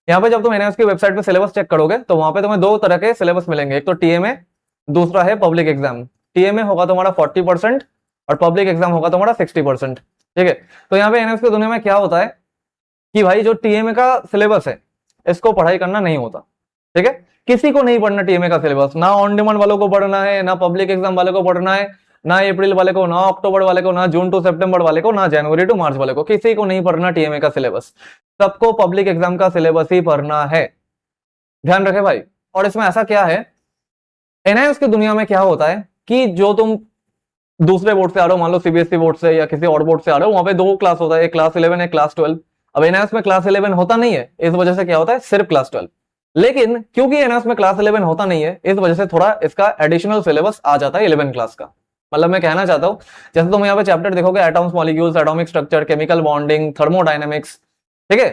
यहाँ पे जब तुम एनआईओएस की वेबसाइट पे सिलेबस चेक करोगे तो वहां पे तुम्हें दो तरह के सिलेबस मिलेंगे, एक तो टीएमए, दूसरा है पब्लिक एग्जाम। टीएमए होगा तुम्हारा 40% और पब्लिक एग्जाम होगा तुम्हारा 60%। ठीक है, तो यहाँ पे एनआईओएस की दुनिया में क्या होता है कि भाई जो टीएमए का सिलेबस है इसको पढ़ाई करना नहीं होता। ठीक है, किसी को नहीं पढ़ना टीएमए का सिलेबस, ना ऑन डिमांड वालों को पढ़ना है, ना पब्लिक एग्जाम वाले को पढ़ना है, ना अप्रैल वाले को, ना अक्टूबर वाले को, ना जून टू सितंबर वाले को, ना जनवरी टू मार्च वाले को, किसी को नहीं पढ़ना टीएमए का सिलेबस। सबको पब्लिक एग्जाम का सिलेबस ही पढ़ना है, ध्यान रखे भाई। और इसमें ऐसा क्या है, एनआईओएस की दुनिया में क्या होता है कि जो तुम दूसरे बोर्ड से आ रहे हो, मान लो सीबीएसई बोर्ड से या किसी और बोर्ड से आ रहे हो, वहां पे दो क्लास होता है, एक क्लास 11 एक क्लास 12। अब एनआईओएस में क्लास 11 होता नहीं है, इस वजह से क्या होता है सिर्फ क्लास 12। लेकिन क्योंकि एनआईओएस में क्लास 11 होता नहीं है, इस वजह से थोड़ा इसका एडिशनल सिलेबस आ जाता है 11 क्लास का। मतलब मैं कहना चाहता हूं, जैसे तुम यहाँ पे चैप्टर देखोगे atoms, molecules, atomic structure, chemical bonding, thermodynamics, ठीक है,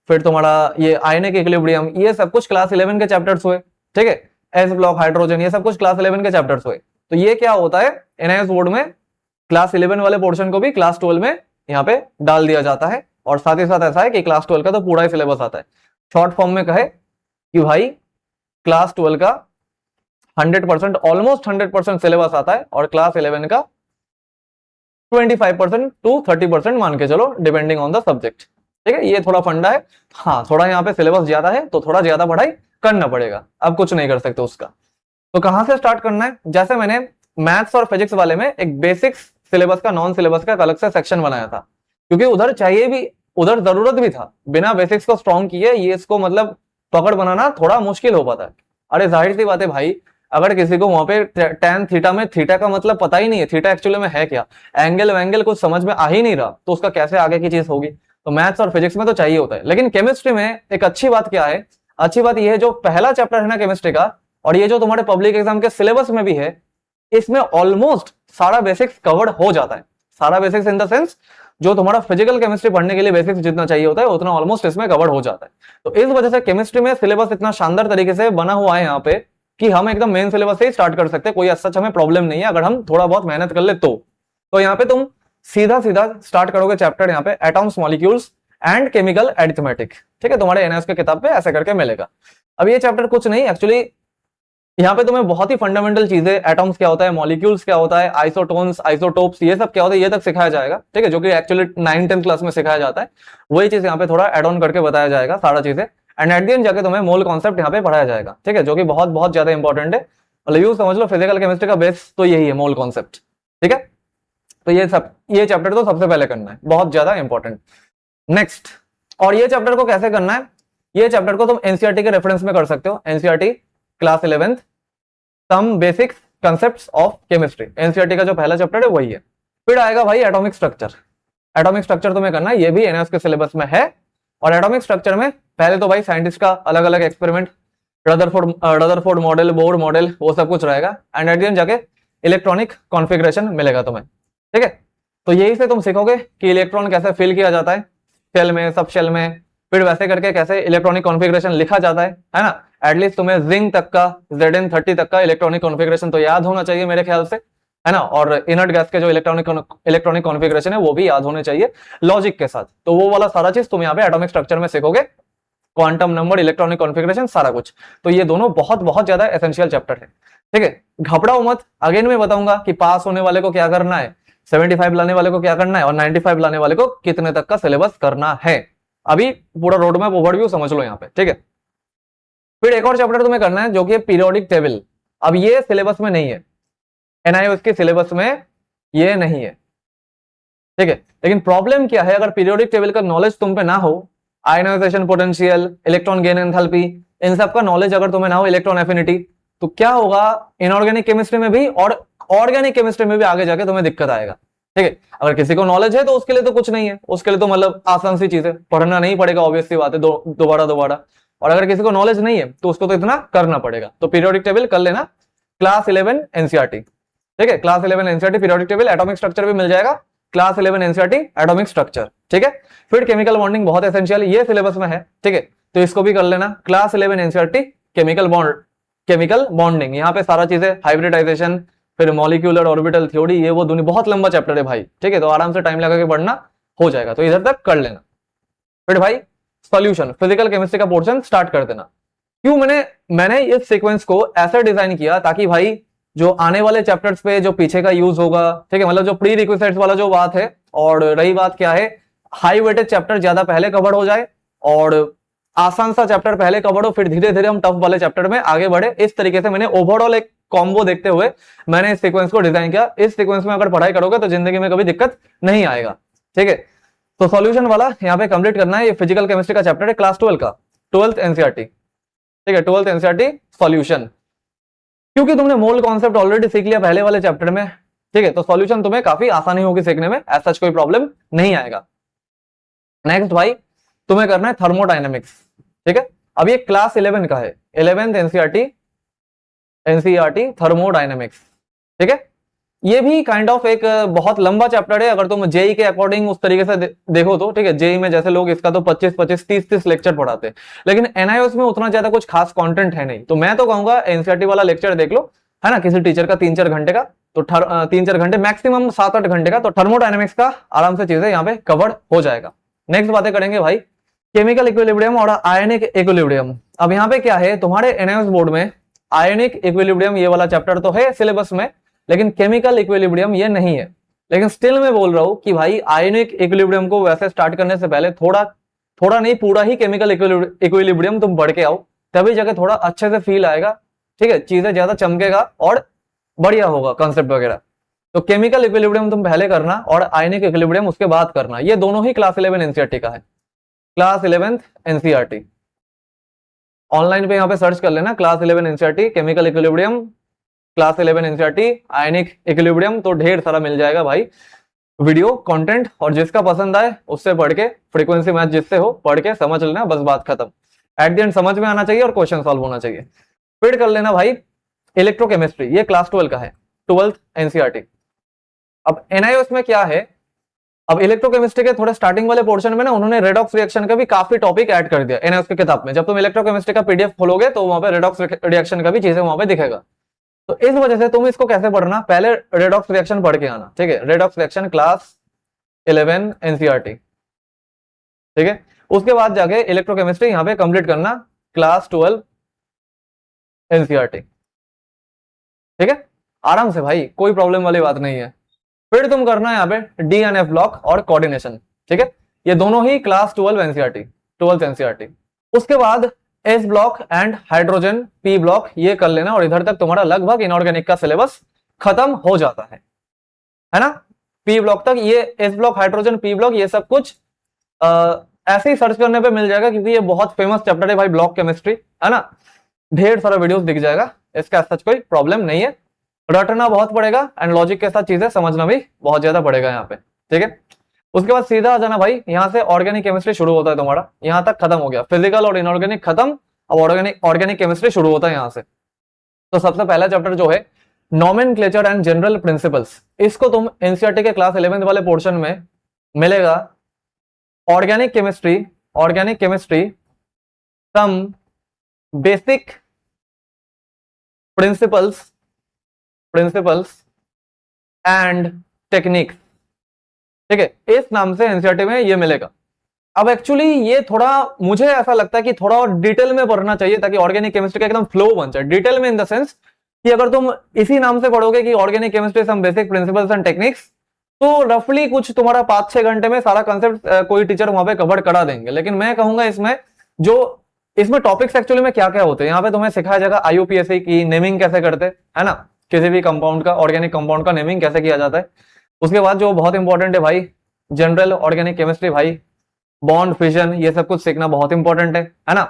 फिर तुम्हारा ये आयनिक इक्विलिब्रियम, ये सब कुछ क्लास 11 के चैप्टर्स हुए। ठीक है, एस ब्लॉक, हाइड्रोजन, ये सब कुछ क्लास 11 के चैप्टर्स हुए। तो ये क्या होता है एनआईओएस बोर्ड में क्लास 11 वाले पोर्शन को भी क्लास 12 में यहाँ पे डाल दिया जाता है। और साथ ही साथ ऐसा है कि क्लास 12 का तो पूरा ही सिलेबस आता है। शॉर्ट फॉर्म में कहे कि भाई क्लास 12 का 100%, ऑलमोस्ट 100% सिलेबस आता है और क्लास 11 का 25% टू 30% मान के चलो, डिपेंडिंग ऑन द सब्जेक्ट। ठीक है, ये थोड़ा फंडा है। हाँ, थोड़ा यहाँ पे सिलेबस ज्यादा है तो थोड़ा ज्यादा पढ़ाई करना पड़ेगा, अब कुछ नहीं कर सकते उसका। तो कहां से स्टार्ट करना है, जैसे मैंने मैथ्स और फिजिक्स वाले में एक बेसिक्स सिलेबस का, नॉन सिलेबस का अलग से सेक्शन बनाया था, क्योंकि उधर चाहिए भी, उधर जरूरत भी था। बिना बेसिक्स को स्ट्रॉन्ग किए ये इसको मतलब पकड़ बनाना थोड़ा मुश्किल हो पाता है। अरे जाहिर सी बात है भाई, अगर किसी को वहां पे टेन थीटा में थीटा का मतलब पता ही नहीं है, थीटा एक्चुअली में है क्या, एंगल वैंगल कुछ समझ में आ ही नहीं रहा, तो उसका कैसे आगे की चीज होगी। तो मैथ्स और फिजिक्स में तो चाहिए होता है। लेकिन केमिस्ट्री में एक अच्छी बात क्या है, अच्छी बात यह है जो पहला चैप्टर है ना केमिस्ट्री का, और ये जो तुम्हारे पब्लिक एग्जाम के सिलेबस में भी है, इसमें ऑलमोस्ट सारा बेसिक्स कवर्ड हो जाता है। सारा बेसिक्स इन द सेंस जो तुम्हारा फिजिकल केमिस्ट्री पढ़ने के लिए बेसिक्स जितना चाहिए होता है उतना ऑलमोस्ट इसमें कवर्ड हो जाता है। तो इस वजह से केमिस्ट्री में सिलेबस इतना शानदार तरीके से बना हुआ है यहाँ पे कि हम एकदम मेन सिलेबस से ही स्टार्ट कर सकते हैं, कोई सच हमें प्रॉब्लम नहीं है अगर हम थोड़ा बहुत मेहनत कर ले तो यहाँ पे तुम सीधा सीधा स्टार्ट करोगे चैप्टर यहाँ पे atoms, molecules and chemical arithmetic. ठीक है, तुम्हारे एनआईओएस के किताब पे ऐसे करके मिलेगा। अब ये चैप्टर कुछ नहीं, एक्चुअली यहाँ पे तुम्हें बहुत ही फंडामेंटल चीजें, एटॉम्स क्या होता है, मॉलिक्यूल्स क्या होता है, आइसोटोन्स, आइसोटोप्स, ये सब क्या होता है ये तक सिखाया जाएगा। ठीक है, जो कि एक्चुअली 9-10 क्लास में सिखाया जाता है, वही चीज यहाँ पे थोड़ा एड ऑन करके बताया जाएगा सारा चीजें। एंड एट द एंड जाके तुम्हें मोल कॉन्सेप्ट यहाँ पे पढ़ाया जाएगा। ठीक है, जो कि बहुत बहुत ज्यादा इंपॉर्टेंट है। मतलब यूज समझ लो, फिजिकल केमिस्ट्री का बेस तो यही है, मोल कॉन्सेप्ट। ठीक है, तो ये चैप्टर तो सबसे पहले करना है, बहुत ज्यादा इंपॉर्टेंट। नेक्स्ट, और ये चैप्टर को कैसे करना है, ये चैप्टर को तुम एनसीईआरटी के रेफरेंस में कर सकते हो। NCERT class 11 some basic concepts of chemistry, NCERT का जो पहला चैप्टर है वही है। फिर आएगा भाई एटॉमिक स्ट्रक्चर। एटॉमिक स्ट्रक्चर तुम्हें करना है, ये भी एनआईओएस के सिलेबस में है। और एटॉमिक स्ट्रक्चर में पहले तो भाई साइंटिस्ट का अलग अलग experiment, Rutherford model, Bohr model, वो सब कुछ रहेगा। एंड एट द एंड जाके इलेक्ट्रॉनिक कॉन्फ़िगरेशन मिलेगा तुम्हें। ठीक है, तो यही से तुम सीखोगे कि इलेक्ट्रॉन कैसे फिल किया जाता है शेल में, सब शेल में, फिर वैसे करके कैसे इलेक्ट्रॉनिक कॉन्फ़िगरेशन लिखा जाता है ना। एटलीस्ट तुम्हें जिंक तक का, Zn30 तक का इलेक्ट्रॉनिक कॉन्फ़िगरेशन तो याद होना चाहिए मेरे ख्याल से, है ना। और इनर्ट गैस के जो इलेक्ट्रॉनिक कॉन्फ़िगरेशन है वो भी याद होने चाहिए लॉजिक के साथ। तो वो वाला सारा चीज तुम यहाँ पे एटॉमिक स्ट्रक्चर में सीखोगे, क्वांटम नंबर, इलेक्ट्रॉनिक कॉन्फ़िगरेशन, सारा कुछ। तो ये दोनों बहुत बहुत ज्यादा एसेंशियल चैप्टर है। ठीक है, घबराओ मत, अगेन मैं बताऊंगा कि पास होने वाले को क्या करना है, 75 लाने वाले को क्या करना है, और 95 लाने वाले को कितने तक का सिलेबस करना है। अभी पूरा रोड मैप ओवरव्यू समझ लो यहाँ पे। ठीक है, फिर एक और चैप्टर तुम्हें करना है जो कि पीरियोडिक टेबल। अब ये सिलेबस में नहीं है, एनआईओएस के सिलेबस में ये नहीं है। ठीक है, लेकिन प्रॉब्लम क्या है, अगर पीरियोडिक टेबल का नॉलेज तुम पे ना हो, ionisation potential, electron gain enthalpy, इन सब का नॉलेज अगर तुम्हें ना हो, इलेक्ट्रॉन एफिनिटी, तो क्या होगा इनऑर्गेनिक केमिस्ट्री में भी और ऑर्गेनिक केमिस्ट्री में भी आगे जाके तुम्हें दिक्कत आएगा। ठीक है, अगर किसी को नॉलेज है तो उसके लिए तो कुछ नहीं है, उसके लिए तो मतलब आसान सी चीज है, पढ़ना नहीं पड़ेगा, ऑब्वियस सी बात है, दोबारा। और अगर किसी को नॉलेज नहीं है तो उसको तो इतना करना पड़ेगा। तो पीरियोडिक टेबल कर लेना, क्लास 11 एनसीईआरटी। ठीक है, class 11 NCERT periodic table, atomic structure भी मिल जाएगा, क्लास 11 एनसीईआरटी एटॉमिक स्ट्रक्चर। ठीक है, फिर केमिकल बॉन्डिंग बहुत एसेंशियल, ये सिलेबस में है। ठीक है, तो इसको भी कर लेना, क्लास 11 एनसीईआरटी केमिकल बॉन्डिंग। यहाँ पे सारा चीजें, हाइब्रिडाइजेशन, फिर मॉलिक्यूलर ऑर्बिटल थ्योरी, ये वो दुनिया बहुत लंबा चैप्टर है भाई। ठीक है, तो आराम से टाइम लगा के पढ़ना हो जाएगा, तो इधर तक कर लेना। फिर भाई सॉल्यूशन, फिजिकल केमिस्ट्री का पोर्शन स्टार्ट कर देना। क्यों मैंने इस सीक्वेंस को ऐसा डिजाइन किया ताकि भाई जो आने वाले चैप्टर्स पे जो पीछे का यूज होगा, ठीक है, मतलब जो प्री रिक्विजिट्स वाला जो बात है, और रही बात क्या है, हाई वेटेज चैप्टर ज्यादा पहले कवर हो जाए और आसान सा चैप्टर पहले कवर हो, फिर धीरे धीरे हम टफ वाले चैप्टर में आगे बढ़े। इस तरीके से मैंने ओवरऑल एक कॉम्बो देखते हुए मैंने इस सीक्वेंस को डिजाइन किया। इस सीक्वेंस में अगर पढ़ाई करोगे तो जिंदगी में कभी दिक्कत नहीं आएगा, ठीक है। तो सॉल्यूशन वाला यहाँ पे कंप्लीट करना है। ये फिजिकल केमिस्ट्री का चैप्टर है क्लास 12 का, 12th एनसीईआरटी, ठीक है, 12th एनसीईआरटी सॉल्यूशन। क्योंकि तुमने मोल कॉन्सेप्ट ऑलरेडी सीख लिया पहले वाले चैप्टर में, ठीक है, तो सॉल्यूशन तुम्हें काफी आसानी होगी सीखने में, ऐसा कोई प्रॉब्लम नहीं आएगा। नेक्स्ट भाई तुम्हें करना है थर्मोडायनेमिक्स, ठीक है। अब ये क्लास 11 का है, 11th एनसीईआरटी थर्मोडायनेमिक्स, ठीक है। ये भी काइंड ऑफ एक बहुत लंबा चैप्टर है अगर तुम जेई के अकॉर्डिंग उस तरीके से देखो तो, ठीक है। जेई में जैसे लोग इसका तो 25-25, 30-30 लेक्चर पढ़ाते हैं, लेकिन एनआईओएस में उतना ज्यादा कुछ खास कंटेंट है नहीं। तो मैं तो कहूंगा एनसीईआरटी वाला लेक्चर देख लो, है ना, किसी टीचर का 3-4 घंटे का, तो 3-4 घंटे मैक्सिमम 7-8 घंटे का, तो थर्मोडायनेमिक्स का आराम से चीजें यहाँ पे कवर हो जाएगा। नेक्स्ट बातें करेंगे भाई केमिकल इक्विलिब्रियम और आयनिक इक्विलिब्रियम। अब यहाँ पे क्या है, तुम्हारे एनआईओएस बोर्ड में आयनिक इक्विलिब्रियम ये वाला चैप्टर तो है सिलेबस में, लेकिन केमिकल इक्विलिब्रियम ये नहीं है। लेकिन स्टिल मैं बोल रहा हूं कि भाई आयनिक इक्विलिब्रियम को वैसे स्टार्ट करने से पहले थोड़ा नहीं पूरा ही केमिकल इक्विलिब्रियम तुम पढ़ के आओ, तभी जाके थोड़ा अच्छे से फील आएगा, ठीक है, चीजें ज्यादा चमकेगा और बढ़िया होगा कंसेप्ट वगैरह। तो केमिकल इक्विलिब्रियम तुम पहले करना और आयनिक इक्विलिब्रियम उसके बाद करना। ये दोनों ही क्लास 11 एनसीईआरटी का है, क्लास 11th एनसीईआरटी। ऑनलाइन पे यहाँ पे सर्च कर लेना class 11 NCERT chemical equilibrium, class 11 NCERT ionic equilibrium, तो ढेर सारा मिल जाएगा भाई वीडियो कंटेंट। और जिसका पसंद आए उससे पढ़ के, फ्रीक्वेंसी मैच जिससे हो पढ़ के समझ लेना, बस बात खत्म। एट द एंड समझ में आना चाहिए और क्वेश्चन सॉल्व होना चाहिए। फिर कर लेना भाई इलेक्ट्रोकेमिस्ट्री, ये क्लास 12 का है, 12th एनसीईआरटी। अब एनआईओएस में क्या है, अब इलेक्ट्रोकेमिस्ट्री के थोड़े स्टार्टिंग वाले पोर्शन में ना उन्होंने रेडॉक्स रिएक्शन का भी काफी टॉपिक ऐड कर दिया एनआईओएस की किताब में। जब तुम इलेक्ट्रोकेमिस्ट्री का पीडीएफ खोलोगे तो वहां पे रेडॉक्स रिएक्शन का भी चीजें वहां पे दिखेगा। तो इस वजह से तुम इसको कैसे पढ़ना, पहले रेडॉक्स रिएक्शन पढ़ के आना, ठीक है, रेडॉक्स रिएक्शन क्लास 11 एनसीईआरटी, ठीक है। उसके बाद जाके इलेक्ट्रोकेमिस्ट्री यहाँ पे कंप्लीट करना क्लास 12 एनसीईआरटी, ठीक है, आराम से भाई, कोई प्रॉब्लम वाली बात नहीं है। फिर तुम करना यहाँ पे डीएनएफ ब्लॉक और कोऑर्डिनेशन, ठीक है, ये दोनों ही क्लास 12 एनसीईआरटी, 12th एनसीईआरटी। उसके बाद S block and hydrogen P block ये कर लेना, और इधर तक तुम्हारा लगभग इनऑर्गेनिक का सिलेबस खत्म हो जाता है ना। पी ब्लॉक तक ये S block, hydrogen, P block ये सब कुछ ऐसे ही सर्च करने पे मिल जाएगा, क्योंकि ये बहुत फेमस चैप्टर है भाई, ब्लॉक केमिस्ट्री, है ना। ढेर सारा वीडियोस दिख जाएगा, इसका सच कोई प्रॉब्लम नहीं है। रटना बहुत पड़ेगा एंड लॉजिक के साथ चीजें समझना भी बहुत ज्यादा पड़ेगा यहाँ पे, ठीक है। उसके बाद सीधा आ जाना भाई, यहाँ से ऑर्गेनिक केमिस्ट्री शुरू होता है तुम्हारा, यहाँ तक खत्म हो गया, फिजिकल और इनऑर्गेनिक खत्म, अब ऑर्गेनिक केमिस्ट्री शुरू होता है यहाँ से। तो सबसे पहला चैप्टर जो है नोमेनक्लेचर एंड जनरल प्रिंसिपल्स, इसको तुम एनसीईआरटी के क्लास 11 वाले पोर्शन में मिलेगा। Organic chemistry some basic principles and techniques, ठीक है, इस नाम से एनसीईआरटी में ये मिलेगा। अब एक्चुअली ये थोड़ा मुझे ऐसा लगता है कि थोड़ा और डिटेल में पढ़ना चाहिए, ताकि ऑर्गेनिक केमिस्ट्री का एकदम फ्लो बन जाए। डिटेल में इन द सेंस कि अगर तुम इसी नाम से पढ़ोगे कि organic chemistry some basic principles and techniques, तो रफली कुछ तुम्हारा 5-6 घंटे में सारा कंसेप्ट कोई टीचर वहां पे कवर करा देंगे। लेकिन मैं कहूंगा इसमें टॉपिक्स एक्चुअली में क्या क्या होते हैं, यहाँ पे तुम्हें सिखाया जाएगा आईयूपीएसी की नेमिंग कैसे करते है ना, किसी भी कंपाउंड का, ऑर्गेनिक कंपाउंड का नेमिंग कैसे किया जाता है। उसके बाद जो बहुत इंपॉर्टेंट है भाई, जनरल ऑर्गेनिक केमिस्ट्री भाई, बॉन्ड फिजन ये सब कुछ सीखना बहुत इंपॉर्टेंट है ना।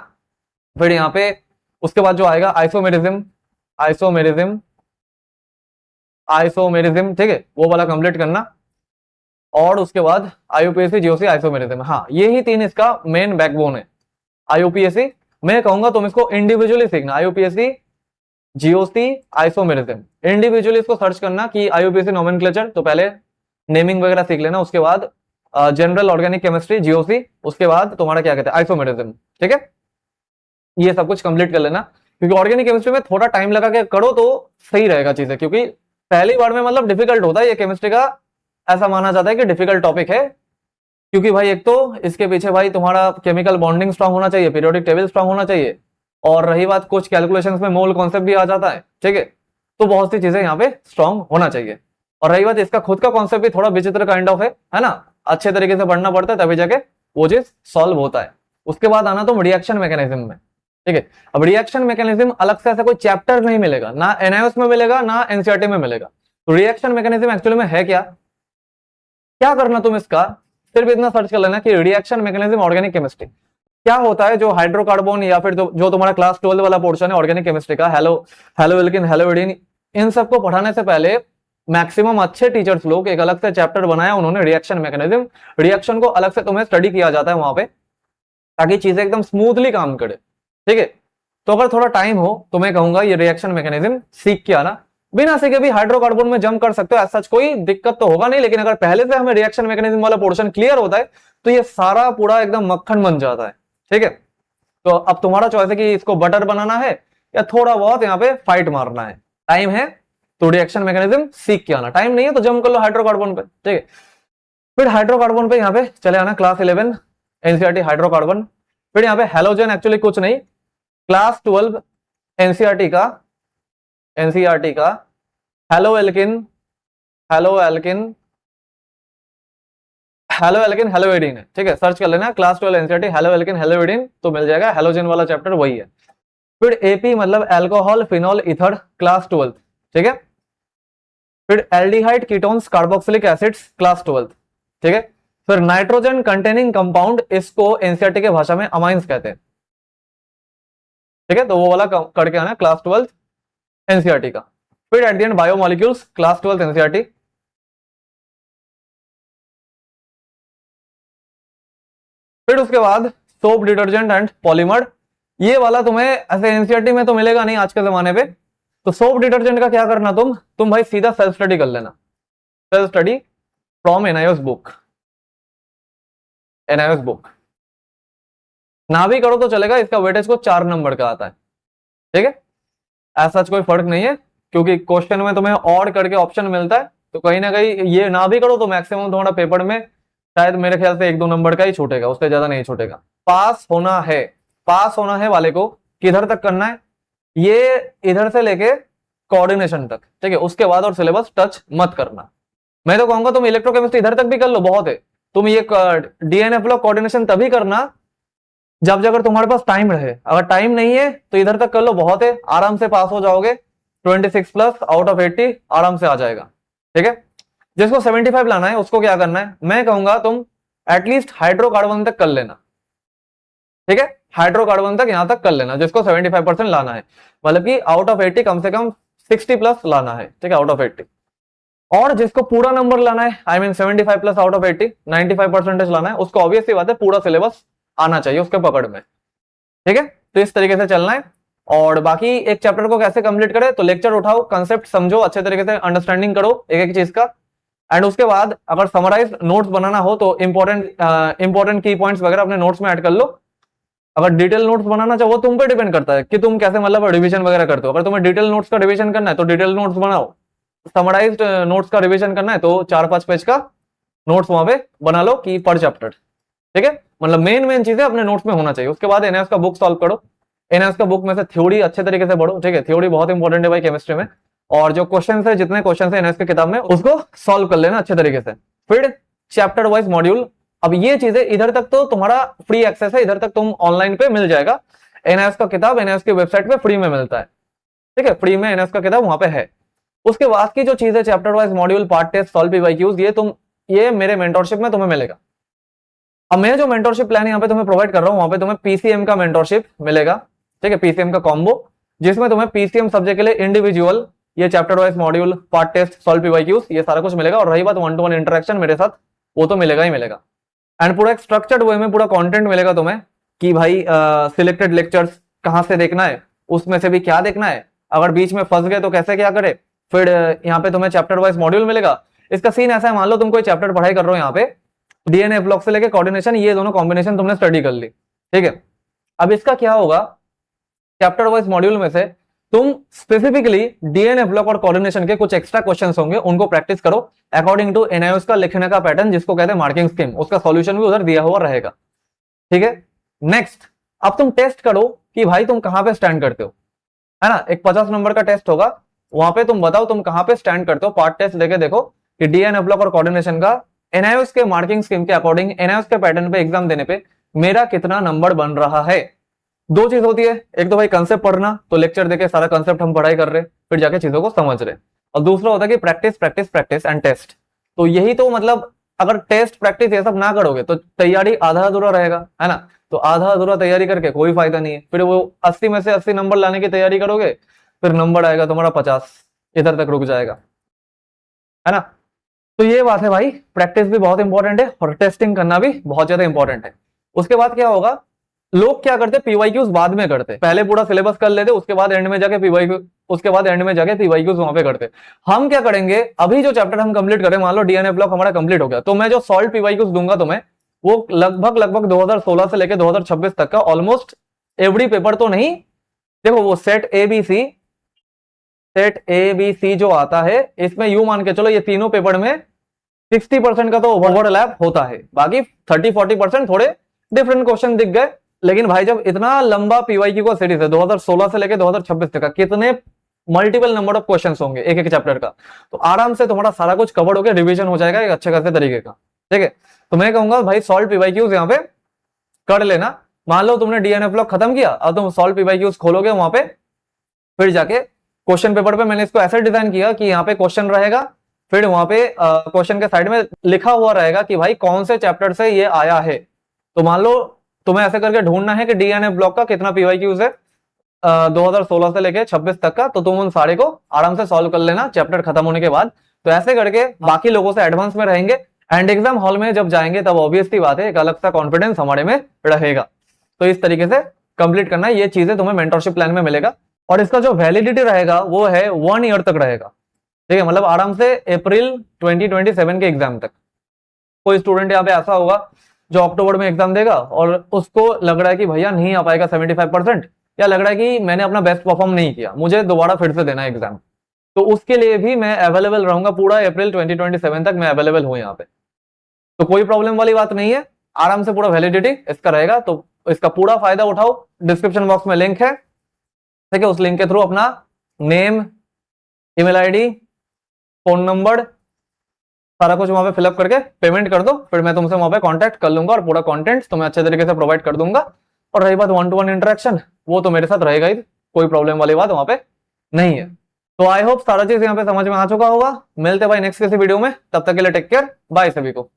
फिर यहाँ पे उसके बाद जो आएगा आइसोमेरिज्म, ठीक है, वो वाला कंप्लीट करना। और उसके बाद आईयूपीएसी, जीओसी, आइसोमेरिज्म, हाँ ये ही 3 इसका मेन बैकबोन है। आईयूपीएसी मैं कहूंगा तुम इसको इंडिविजुअली सीखना, आईयूपीएसी, जीओसी, आइसोमेरिज्म इंडिविजुअली इसको सर्च करना कि आईयूपीएसी नोमेनक्लेचर, तो पहले नेमिंग वगैरह सीख लेना, उसके बाद जनरल ऑर्गेनिक केमिस्ट्री, जीओसी, उसके बाद तुम्हारा क्या कहते हैं आइसोमेरिज्म, ठीक है, ये सब कुछ कंप्लीट कर लेना। क्योंकि ऑर्गेनिक केमिस्ट्री में थोड़ा टाइम लगा के करो तो सही रहेगा चीजें, क्योंकि पहली बार में मतलब डिफिकल्ट होता है ये केमिस्ट्री का, ऐसा माना जाता है कि डिफिकल्ट टॉपिक है, क्योंकि भाई एक तो इसके पीछे भाई तुम्हारा केमिकल बॉन्डिंग स्ट्रांग होना चाहिए, पीरियोडिक टेबल स्ट्रांग होना चाहिए, और रही बात कुछ कैलकुलेशंस में मोल कॉन्सेप्ट भी आ जाता है, ठीक है। तो बहुत सी चीजें यहाँ पे स्ट्रांग होना चाहिए। और रही बात इसका खुद का कॉन्सेप्ट भी थोड़ा विचित्र काइंड ऑफ है ना, अच्छे तरीके से पढ़ना पड़ता है तभी जाके वो चीज सॉल्व होता है। उसके बाद आना तुम रिएक्शन मैकेनिज्म में, ठीक है। अब रिएक्शन मैकेनिज्म अलग से ऐसा कोई चैप्टर नहीं मिलेगा, ना एनआईओएस में मिलेगा ना एनसीईआरटी में मिलेगा। तो रिएक्शन मैकेनिज्म एक्चुअली में है क्या, क्या करना तुम इसका, सिर्फ इतना सर्च कर लेना कि रिएक्शन मैकेनिज्म ऑर्गेनिक केमिस्ट्री क्या होता है। जो हाइड्रोकार्बन या फिर जो तुम्हारा क्लास 12 वाला पोर्शन है ऑर्गेनिक केमिस्ट्री का, हेलो एल्किन, हेलो एडिन, इन सबको पढ़ाने से पहले मैक्सिमम अच्छे टीचर्स लोग एक अलग से चैप्टर बनाया उन्होंने रिएक्शन मैकेनिज्म, रिएक्शन को अलग से तुम्हें स्टडी किया जाता है वहां पे, ताकि चीजें एकदम स्मूथली काम करे, ठीक है। तो अगर थोड़ा टाइम हो तो मैं कहूंगा ये रिएक्शन मैकेनिज्म सीख के आना। बिना सीखे भी हाइड्रोकार्बन में जंप कर सकते हो, ऐसा कोई दिक्कत तो होगा नहीं, लेकिन अगर पहले से हमें रिएक्शन मैकेनिज्म वाला पोर्शन क्लियर होता है तो ये सारा पूरा एकदम मक्खन बन जाता है, ठीक है। तो अब तुम्हारा चॉइस है कि इसको बटर बनाना है या थोड़ा बहुत यहाँ पे फाइट मारना है। टाइम है तो रिएक्शन मैकेनिज्म सीख के आना, टाइम नहीं है तो जंप कर लो हाइड्रोकार्बन पे, ठीक है। फिर हाइड्रोकार्बन पे यहाँ पे चले आना, क्लास 11 एनसीईआरटी हाइड्रोकार्बन। फिर यहाँ पे हेलोजन एक्चुअली कुछ नहीं, क्लास 12 एनसीईआरटी का haloalkane, haloalkane, haloalkane, haloarene है, ठीक है। सर्च कर लेना class 12 NCERT haloalkane, haloarene तो मिल जाएगा, हेलोजन वाला चैप्टर वही है। फिर एपी मतलब अल्कोहल, फिनॉल, ईथर, क्लास 12, ठीक है। फिर aldehyde, ketones, carboxylic acids, class 12, ठीक है। फिर नाइट्रोजन कंटेनिंग कंपाउंड, इसको एनसीईआरटी के भाषा में अमाइंस कहते हैं, ठीक है। तो वो वाला करके आना क्लास 12 एनसीईआरटी का। फिर at the end biomolecules, class 12 NCERT. फिर उसके बाद सोप, डिटर्जेंट एंड पॉलीमर, ये वाला तुम्हें ऐसे एनसीईआरटी में तो मिलेगा नहीं आज के जमाने पे। तो सोप डिटर्जेंट का क्या करना, तुम भाई सीधा सेल्फ स्टडी कर लेना, self study from NIOS book, NIOS book ना भी करो तो चलेगा, इसका वेटेज को 4 नंबर का आता है, ठीक है। ऐसा कोई फर्क नहीं है, क्योंकि क्वेश्चन में तुम्हें और करके ऑप्शन मिलता है, तो कहीं ना कहीं ये ना भी करो तो मैक्सिमम तुम्हारा पेपर में शायद मेरे ख्याल से 1-2 नंबर का ही छूटेगा, उससे ज्यादा नहीं छूटेगा। पास होना है वाले को किधर तक करना है, ये इधर से लेके कोऑर्डिनेशन तक, ठीक है। उसके बाद और सिलेबस टच मत करना। मैं तो कहूंगा तुम इलेक्ट्रोकेमिस्ट्री इधर तक भी कर लो, बहुत है। तुम ये डीएनएफ ब्लॉक कोऑर्डिनेशन तभी करना जब अगर तुम्हारे पास टाइम रहे, अगर टाइम नहीं है तो इधर तक कर लो, बहुत है, आराम से पास हो जाओगे। 26 प्लस आउट ऑफ 80 आराम से आ जाएगा, ठीक है। जिसको 75 लाना है उसको क्या करना है, मैं कहूंगा तुम एटलीस्ट हाइड्रोकार्बन तक कर लेना, ठीक है। हाइड्रोकार्बन तक यहां तक कर लेना, जिसको 75% लाना है, मतलब कि आउट ऑफ 80 कम से कम 60 प्लस लाना है, ठीक है, आउट ऑफ 80। और जिसको पूरा नंबर लाना है, I mean 75 plus out of 80, 95% लाना है, उसको ऑब्वियस सी बात है पूरा सिलेबस आना चाहिए उसके पकड़ में, ठीक है। तो इस तरीके से चलना है। और बाकी एक चैप्टर को कैसे कंप्लीट करें, तो लेक्चर उठाओ, कंसेप्ट समझो, अच्छे तरीके से अंडरस्टैंडिंग करो एक एक चीज का, एंड उसके बाद अगर समराइज नोट्स बनाना हो तो इंपॉर्टेंट की पॉइंट्स वगैरह अपने नोट्स में ऐड कर लो। अगर डिटेल नोट्स बनाना चाहो तुम पे डिपेंड करता है कि तुम कैसे मतलब रिवीजन वगैरह करते हो। अगर तुम्हें डिटेल नोट्स का रिवीजन करना है तो डिटेल नोट्स बनाओ, समराइज्ड नोट्स का रिवीजन करना है तो 4-5 पेज का नोट्स वहां पे बना लो कि पर चैप्टर, ठीक है। मतलब मेन चीजें अपने नोट्स में होना चाहिए। उसके बाद एनआईओएस का बुक सॉल्व करो, एनआईओएस का बुक में से थ्योरी अच्छे तरीके से पढ़ो, ठीक है। थ्योरी बहुत इंपॉर्टेंट है भाई केमिस्ट्री में, और जो क्वेश्चन है, जितने क्वेश्चन है एनआईओएस की किताब में, उसको सॉल्व कर लेना अच्छे तरीके से। फिर चैप्टर वाइज मॉड्यूल, अब ये चीजें इधर तक तो तुम्हारा फ्री एक्सेस है, इधर तक तुम ऑनलाइन पे मिल जाएगा। एनआईओएस का किताब एनआईओएस की वेबसाइट पे फ्री में मिलता है, ठीक है, फ्री में एनआईओएस का किताब वहां पे है। उसके बाद की जो चीजें chapter wise module, part test, solve PYQs, ये मेरे मेंटरशिप में तुम्हें मिलेगा। अब मैं जो मेंटरशिप प्लान यहाँ पे तुम्हें प्रोवाइड कर रहा हूँ, वहां पे तुम्हें पीसीएम का मेंटरशिप मिलेगा, ठीक है, पीसीएम का कॉम्बो, जिसमें तुम्हें पीसीएम सब्जेक्ट के लिए इंडिविजुअल ये chapter wise module, part test, solve PYQs, ये सारा कुछ मिलेगा। और रही बात 1-to-1 इंटरेक्शन मेरे साथ, वो तो मिलेगा ही मिलेगा। एंड पूरा एक स्ट्रक्चर्ड वे में पूरा कंटेंट मिलेगा तुम्हें कि भाई सिलेक्टेड लेक्चर्स कहाँ से देखना है, उसमें से भी क्या देखना है, अगर बीच में फंस गए तो कैसे क्या करे। फिर यहाँ पे तुम्हें चैप्टर वाइज मॉड्यूल मिलेगा। इसका सीन ऐसा है, मान लो तुम कोई चैप्टर पढ़ाई कर रहे हो, यहाँ पे डीएनए ब्लॉक से लेके कोऑर्डिनेशन, ये दोनों कॉम्बिनेशन तुमने स्टडी कर ली, ठीक है। अब इसका क्या होगा, चैप्टर वाइज मॉड्यूल में से तुम स्पेसिफिकली डीएनए ब्लॉक और कोऑर्डिनेशन के कुछ एक्स्ट्रा क्वेश्चंस होंगे, उनको प्रैक्टिस करो अकॉर्डिंग टू एनआईओएस का लिखने का पैटर्न, जिसको कहते हैं मार्किंग स्कीम। उसका सॉल्यूशन भी उधर दिया हुआ रहेगा, ठीक है। नेक्स्ट, अब तुम टेस्ट करो कि भाई तुम कहां पे स्टैंड करते हो, है ना। एक 50 नंबर का टेस्ट होगा, वहां पे तुम बताओ तुम कहां पे स्टैंड करते हो। पार्ट टेस्ट देके देखो कि डीएनए ब्लॉक और कोऑर्डिनेशन का एनआईओएस के मार्किंग स्कीम के अकॉर्डिंग, एनआईओएस के पैटर्न पे एग्जाम देने पे मेरा कितना नंबर बन रहा है। दो चीज होती है, एक तो भाई कंसेप्ट पढ़ना, तो लेक्चर देके सारा कंसेप्ट हम पढ़ाई कर रहे, फिर जाके चीजों को समझ रहे, और दूसरा होता है कि practice practice practice and test. तो यही तो मतलब, अगर टेस्ट प्रैक्टिस ये सब ना करोगे तो तैयारी आधा अधूरा रहेगा, है ना। तो आधा अधूरा तैयारी करके कोई फायदा नहीं है। फिर वो 80 में से 80 नंबर लाने की तैयारी करोगे, फिर नंबर आएगा तुम्हारा 50, इधर तक रुक जाएगा, है ना। तो ये बात है भाई, प्रैक्टिस भी बहुत इंपॉर्टेंट है और टेस्टिंग करना भी बहुत ज्यादा इंपॉर्टेंट है। उसके बाद क्या होगा, लोग क्या करते, पीवाईक्यूज बाद में करते, पहले पूरा सिलेबस कर लेते, उसके बाद एंड में जाके पीवाईक्यूज वहां पे करते। हम क्या करेंगे, अभी जो चैप्टर हम कंप्लीट करें, मान लो डीएनए ब्लॉक हमारा कंप्लीट हो गया, तो मैं जो सॉल्व पीवाईक्यूज दूंगा तुम्हें, वो लगभग 2016 से लेकर 2026 तक का ऑलमोस्ट एवरी पेपर तो नहीं, देखो वो सेट ए बी सी जो आता है, इसमें यू मान के चलो ये तीनों पेपर में 60% का तो ओवरलैप होता है, बाकी 30-40% थोड़े डिफरेंट क्वेश्चन दिख गए। लेकिन भाई जब इतना लंबा पीवाईक्यू का सीरीज है 2016 से लेकर 2026 तक का, कितने मल्टीपल नंबर ऑफ क्वेश्चंस होंगे एक एक चैप्टर का, तो आराम से तुम्हारा सारा कुछ कवर होकर रिवीजन हो जाएगा एक अच्छे खासे तरीके का, ठीक है। तो मैं कहूंगा भाई सॉल्व पीवाईक्यूज यहाँ पे कर लेना। मान लो तुमने डीएनए ब्लॉक खत्म किया, अब तुम सॉल्व पीवाईक्यूज खोलोगे वहां पे, फिर जाके क्वेश्चन पेपर पे मैंने इसको ऐसे डिजाइन किया कि यहाँ पे क्वेश्चन रहेगा, फिर वहां पे क्वेश्चन के साइड में लिखा हुआ रहेगा कि भाई कौन से चैप्टर से ये आया है। तो मान लो तुम्हें ऐसे करके ढूंढना है कि डीएनए ब्लॉक का कितना पीवाईक्यूज है 2016 से लेके 26 तक का, तो तुम उन सारे को आराम से सॉल्व कर लेना चैप्टर खत्म होने के बाद। तो ऐसे करके बाकी लोगों से एडवांस में रहेंगे, एंड एग्जाम हॉल में जब जाएंगे तब ऑब्वियसली बात है एक अलग सा कॉन्फिडेंस हमारे में रहेगा। तो इस तरीके से कंप्लीट करना, ये चीजें तुम्हें मेंटरशिप प्लान में मिलेगा, और इसका जो वैलिडिटी रहेगा वो है 1 ईयर तक रहेगा, ठीक है। मतलब आराम से अप्रैल 2027 के एग्जाम तक। कोई स्टूडेंट यहाँ पे ऐसा होगा जो अक्टूबर में एग्जाम देगा और उसको लग रहा है कि भैया नहीं आ पाएगा 75%, या लग रहा है कि मैंने अपना बेस्ट परफॉर्म नहीं किया, मुझे दोबारा फिर से देना है एग्जाम, तो उसके लिए भी मैं अवेलेबल रहूंगा, पूरा अप्रैल 2027 तक मैं अवेलेबल हूं यहाँ पे। तो कोई प्रॉब्लम वाली बात नहीं है, आराम से पूरा वैलिडिटी इसका रहेगा, तो इसका पूरा फायदा उठाओ। डिस्क्रिप्शन बॉक्स में लिंक है, ठीक है, उस लिंक के थ्रू अपना name, email ID, phone number, सारा कुछ वहां पे फिलअप करके पेमेंट कर दो, फिर मैं तुमसे वहां पे कांटेक्ट कर लूंगा और पूरा कंटेंट तुम्हें अच्छे तरीके से प्रोवाइड कर दूंगा। और रही बात 1-to-1 इंटरेक्शन, वो तो मेरे साथ रहेगा ही, कोई प्रॉब्लम वाली बात वहां पे नहीं है। तो आई होप सारा चीज यहाँ पे समझ में आ चुका होगा। मिलते भाई नेक्स्ट किसी वीडियो में, तब तक के लिए टेक केयर, बाय सभी को।